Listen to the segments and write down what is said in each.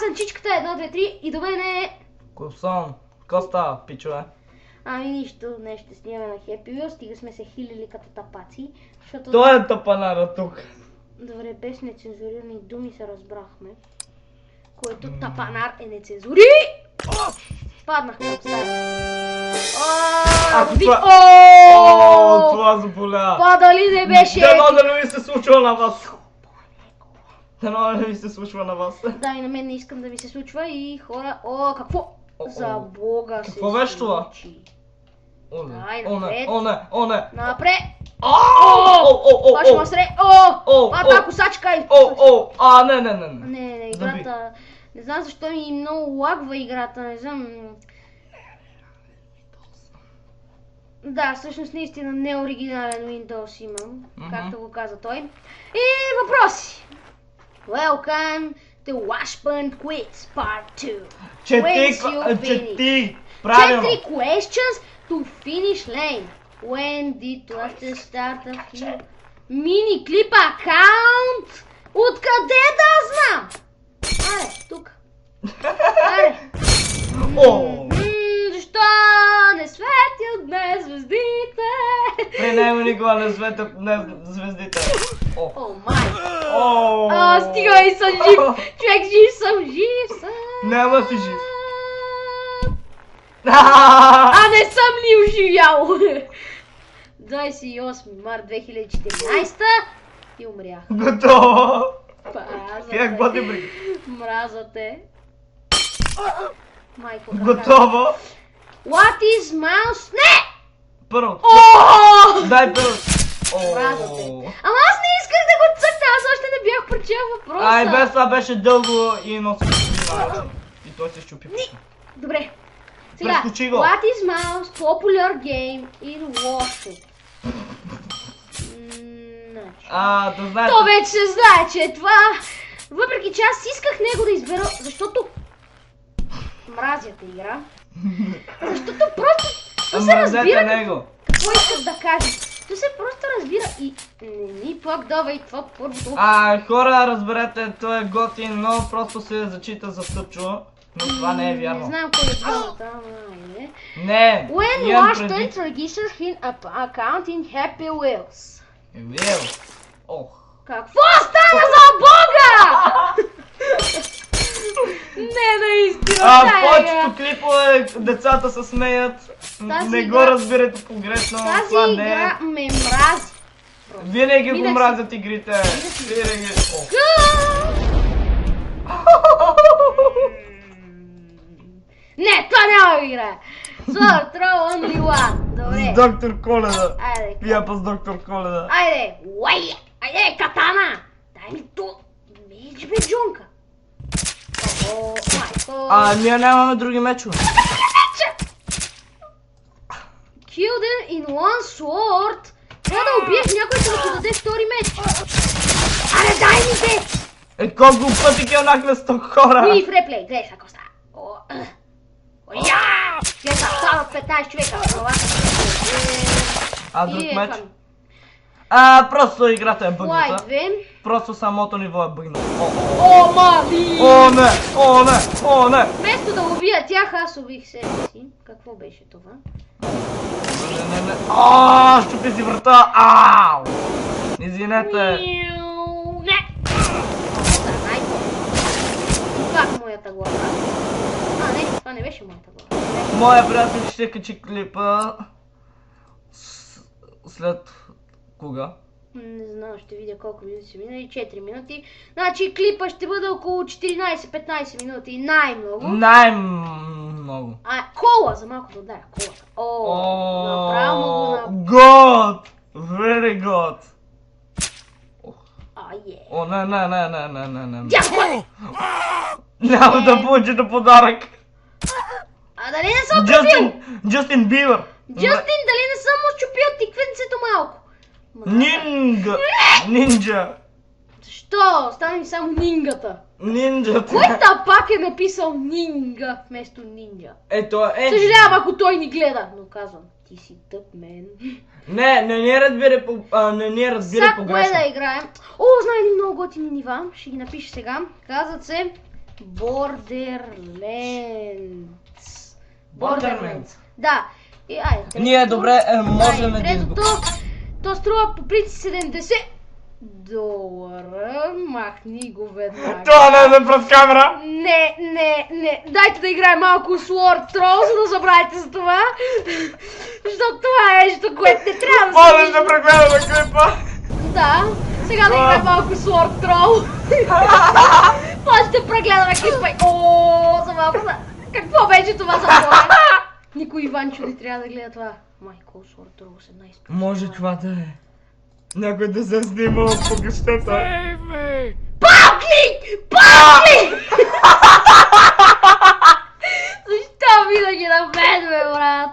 съм Чичката 1, 2, 3 и до мен е... Косон. Ко става, пичове? Ами нищо, днес ще снимаме на Happy Wheel, стига сме се хилили като тапаци, защото... Той е тапанара тук. Добре, без нецензурирани думи се разбрахме, което тапанар е нецензури! Паднах към старта. Това заболя. Това дали не беше... Дано да не ви се случва на вас. Дано да не ви се случва на вас. Да, и на мен не искам да ми се случва и хора... О, какво? За Бога се Какво беше това? Дай, напред. О, не. Напред! Това ще масре! Та косачка и... Не. Играта... Не знам защо ми много лагва играта, не знам... Да, всъщност наистина неоригинален Windows имам, както го каза той. И въпроси! Welcome to Washburn Quiz Part 2. Чети! Правилно! 4 questions to finish lane. When did Twister start a film? Мини клип акаунт? Откъде да знам? Аре, тук. Аре. Защо не светят днес звездите? При него никога не светят звездите. О, май. Стига, съм жив. Човек, жив съм. Няма си жив. Не съм ли оживял? 28 март 2014 и умрях. Готово. Как бъде бри? Мразате. Майко, готово. What is mouse? Не! Първо. Дай първо. Мразате. Ама аз не исках да го цъкна, аз още не бях прочел въпроса. Без това беше дълго и носи и той се щупи. Добре. Сега, what is mouse popular game in Warfare? Да знаете. То вече се знае, че е това. Въпреки че аз исках него да избера, защото мразята игра. Защото просто то се разбира какво искат да кажа. То се просто разбира и не ни пък давай това първо. Хора, разберете, той е готин, но просто се зачита за Стъпчо. Но това не е вярно. Не знам кой е думата, не. When Washburn registered his account in Happy Wheels. Какво стана за Бога? Не, наистина. В повечето клипове децата се смеят. Не го разбирате погрешно. Тази игра ме мрази. Винаги го мразят игрите. Винаги. Не, това няма да играе. Sword Throw Only One. Добре. С доктор Коледа. Айде. Пия с доктор Коледа. Айде. Айде, катана. Дай ми ту. Меч бе, Джунка. Майко. Ние нямаме други мечове. Kill them in one sword. Трябва да убиеш някой, да ти даде втори меч. Аре, дай ми бе. Колко пъти кълнах на 100 хора. И в реплей, гледай сега, коста. Гледай сега, стават 15 човека. Друг меч? Просто играта е бъгната. Просто самото ниво е бъгнато. Мали! О, не! Вместо да убия тях, аз убих себе си. Какво беше това? Щупи си врата! Извинете! Не! Как моята глава? Не, това не беше моята глава. Моя приятел ще качи клипа след кога? Не знам, ще видя колко минути са минали. 4 минути. Значи клипа ще бъде около 14-15 минути. Най-много. Най-много. Кола! За малко да ударя колата. Направо го God! Very good! Не. Дякую! Няма да получите подарък. Дали не съм чупил? Джастин Бибър. Джастин, дали не съм му чупил тиквенцето малко? Нинджа. Защо? Стана ми само нингата. Нинджата. Кой тапак е написал нинга вместо нинджа? Съжалявам, ако той ни гледа, но казвам, ти си тъп, мен. Не ни разбира погрешно. Сега кое да играем? Знае ли много готини нива? Ще ги напиша сега. Казват се Borderlands. Да. И, айде, Ние добре можем да третото, то струва по принцип $70. Махни го веднага. Това не е пред камера. Не. Дайте да играем малко Sword Troll, за да забравите за това. Защото това е нещо, което не трябва да се Можеш да прегледаме клипа. Да. Сега да играем малко Sword Troll. Може да прегледаме клипа. За малко. Какво беше това за това? Никой Иванчо не трябва да гледа това. Майко, Sword Troll 18. Може това да е. Някой да се снима по къщата. Палки! Защо винаги на мен, бе, брат?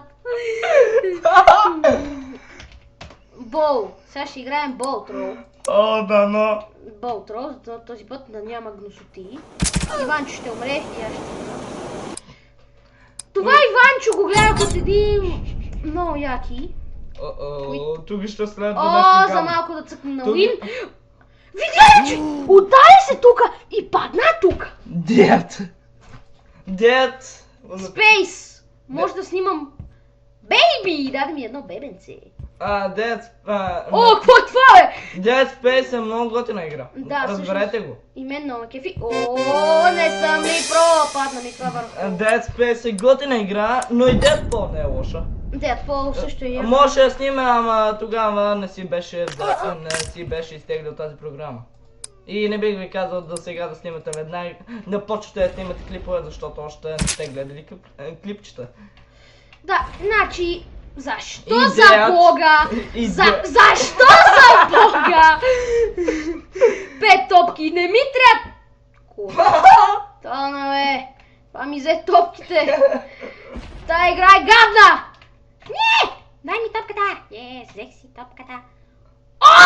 Бол. Сега ще играем Бол Трол. О, да, но. Бол Трол, за този път да няма гносоти. Иванчо ще умре и аз ще умра. Това Иванчо го гледах от един много яки. Тук ще следва нещо за малко да цъкна на Уин. Видя ли, че удари се тука и падна тука. Дед. Спейс. Може да снимам бейби. Даде ми едно бебенце. Дед. Какво е това, бе? Dead Space е много готина игра. Да, разберете го. И мен много ме кефи. Не съм ли про? Падна ми това върху. Dead Space е готина игра, но и Deadpool не е лоша. Deadpool също е. Може да снима, ама тогава не си беше изтеглил тази програма. И не бих ви казал до сега да снимате веднага, да почвате да снимате клипове, защото още не сте гледали клипчета. Да, значи, защо за Бога? Защо за Бога? 5 топки, не ми трябва. Тона, бе. Това ми взе топките. Тая игра е гадна. Не! Дай ми топката. Взех си топката.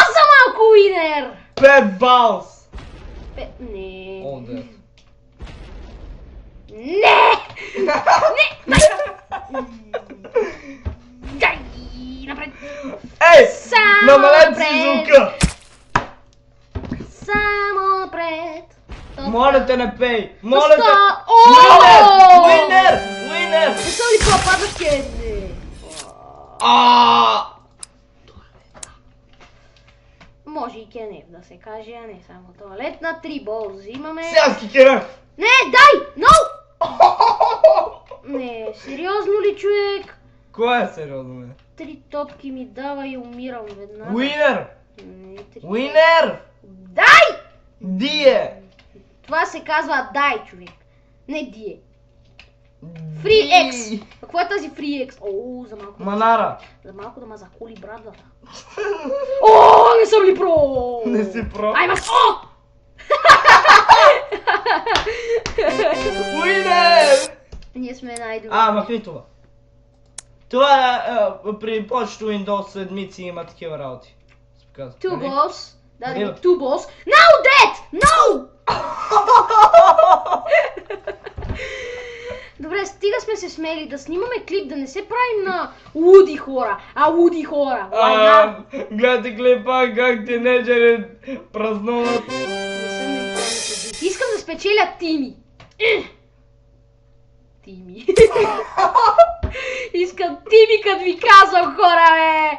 За малко Уинер. 5 балс. Не. О, да. Не! Дай! Напред! Ей! Намалете си звука! Само напред! Моля те, не пей! Моля те! Уинер! Не съм ли пропадащия? Може и Кенев да се каже, а не само туалет. На 3 бол взимаме. Селски Кенев! Не, дай! No! Не, сериозно ли, човек? Кое е сериозно, бе? 3 топки ми дава и умирам веднага. Уинер! Не, 3 Уинер! Дай! Дие! Това се казва дай, човек. Не дие. Free X! Какво е тази Free X? За малко. Манара! За малко да ма заколи брадвата. Не съм ли про? Не си про. Уинер! Ние сме най-добри. Махни това. Това при повечето Windows седмици има такива работи. Two balls. Даде ми two balls. No, Dad! No! Добре, стига сме се смели да снимаме клип, да не се правим на луди хора, луди хора. Гледайте клипа как тинейджери празнуват. Искам да спечеля Тими. Тими. Искам Тими, като ви казвам, хора, бе.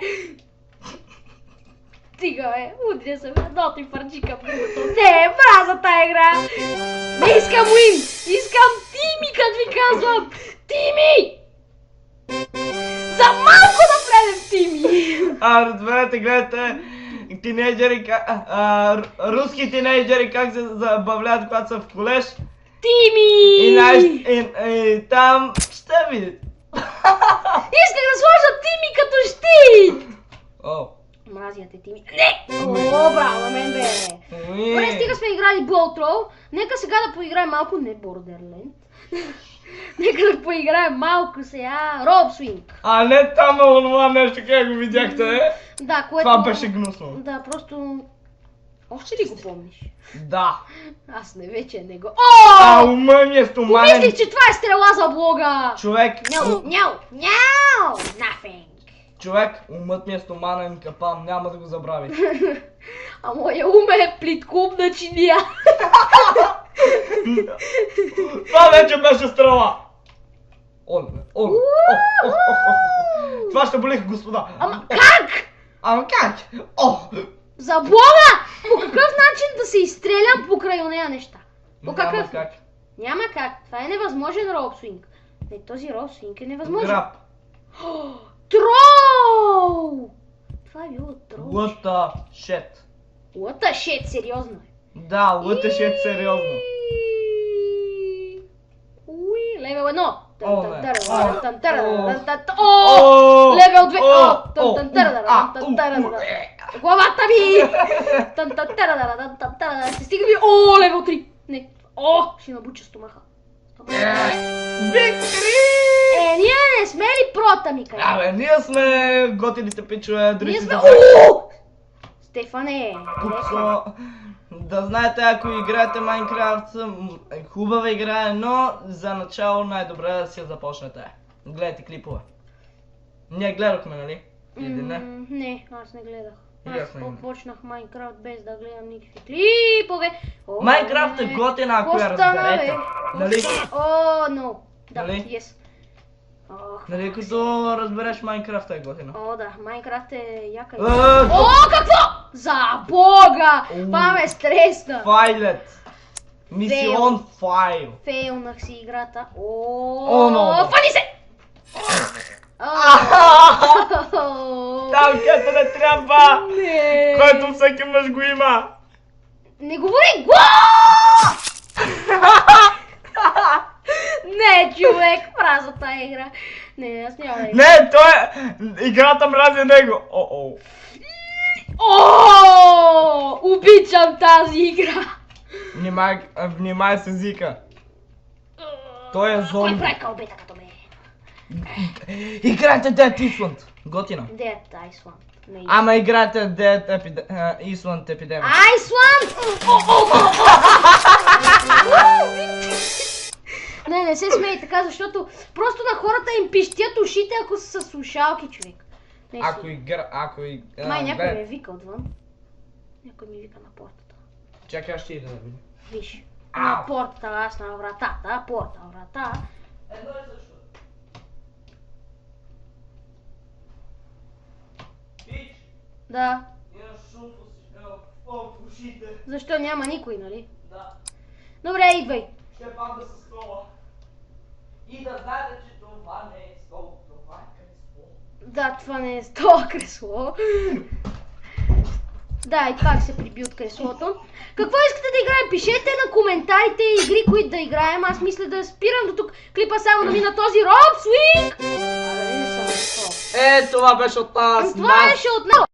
Стига, бе. Удря съм едното и фърджика по другото. Не, мраза тая игра. Не искам Уин. Искам Тими, като ви казвам. Тими! За малко да влезем Тими. Разберете, гледайте тинейджери, руски тинейджери как се забавляват, когато са в колеж. Тими! И там ще видите. Исках да сложа Тими като щит! Мразия те, Тими. Не! Браво на мен, бе! Добре, стига сме играли Бол Трол. Нека сега да поиграем малко, не Borderland. Нека да поиграем малко сега Rob Swing. Не там е онова нещо, как го видяхте, Да, което... Това беше гнусно. Да, просто... Още ли го помниш? Да. Аз не вече не го... Ума ми е стоманен. Помислих, че това е стрела за блога. Човек... Nothing. Човек, умът ми е стоманен капан, няма да го забрави. А моя ум е плиткубна чиния. Това вече беше стрела! Това ще болиха, господа. Ама как? Ама как? О! За Бога! По какъв начин да се изстрелям покрай онея неща? По Няма какъв? как. Няма как. Това е невъзможен роупсвинг. Не, този роупсвинг е невъзможен. Граб. Трол! Това е било трол. What the shit. What the shit, сериозно е. Да, what the shit, сериозно. Уи, левел 1. О, не. Левел 2. Главата ми! Ще стига ми. О, левел 3. Не. О, ще набуча стомаха. Виктори! Ние не сме ли прота, ми кажа? Абе, ние сме готините пичове, дори Ние си сме... да Стефане! Купсо, да знаете, ако играете Майнкрафт, хубава игра е, но за начало най-добре е да си я започнете. Гледайте клипове. Ние гледахме, нали? Или не? Не, аз не гледах. И аз Аз не гледах. почнах Майнкрафт без да гледам никакви клипове. О, Майнкрафт е не. готина, ако я Какво стана, разберете. бе? Нали? О, но. Да, Нали? yes. Ох, Нали, като разбереш Майнкрафт е готина. О, да, Майнкрафт е яка. А, О, какво? За Бога! Това ме стресна. Файлет. Мисион файл. Фейлнах си играта. О, но. Фани се! Там, където не трябва! Не. Който всеки мъж го има! Не говори го! Не, човек, мраза тая игра. Не, аз няма да игра. Не, той е... Играта мрази него! О-о! О, обичам тази игра. Внимай с езика! Той е зомби. Кой прави кълбета като мен? Играйте Dead Island! Готина. Dead Iceland. Не, Ама играйте Dead Island Epidemic. Iceland! Не се смей така, защото просто на хората им пищят ушите, ако са с слушалки, човек. Не си. Май Май някой ме вика отвън. Някой ми вика на портата. Чакай, аз ще ида да видя. Виж. Ау. На портата, аз на вратата, порта, врата. Едно и също. Пич, Да. имаш шум в ушите. Защо няма никой, нали? Да. Добре, идвай. Ще падна с кола. И да знаете, че това не е стол, това е кресло. Да, това не е това кресло. Да, и пак се приби от креслото. Какво искате да играем? Пишете на коментарите игри, които да играем. Аз мисля да спирам до тук клипа само да мина този Rob Swing. Не съм. Това беше от нас. Това беше от нас.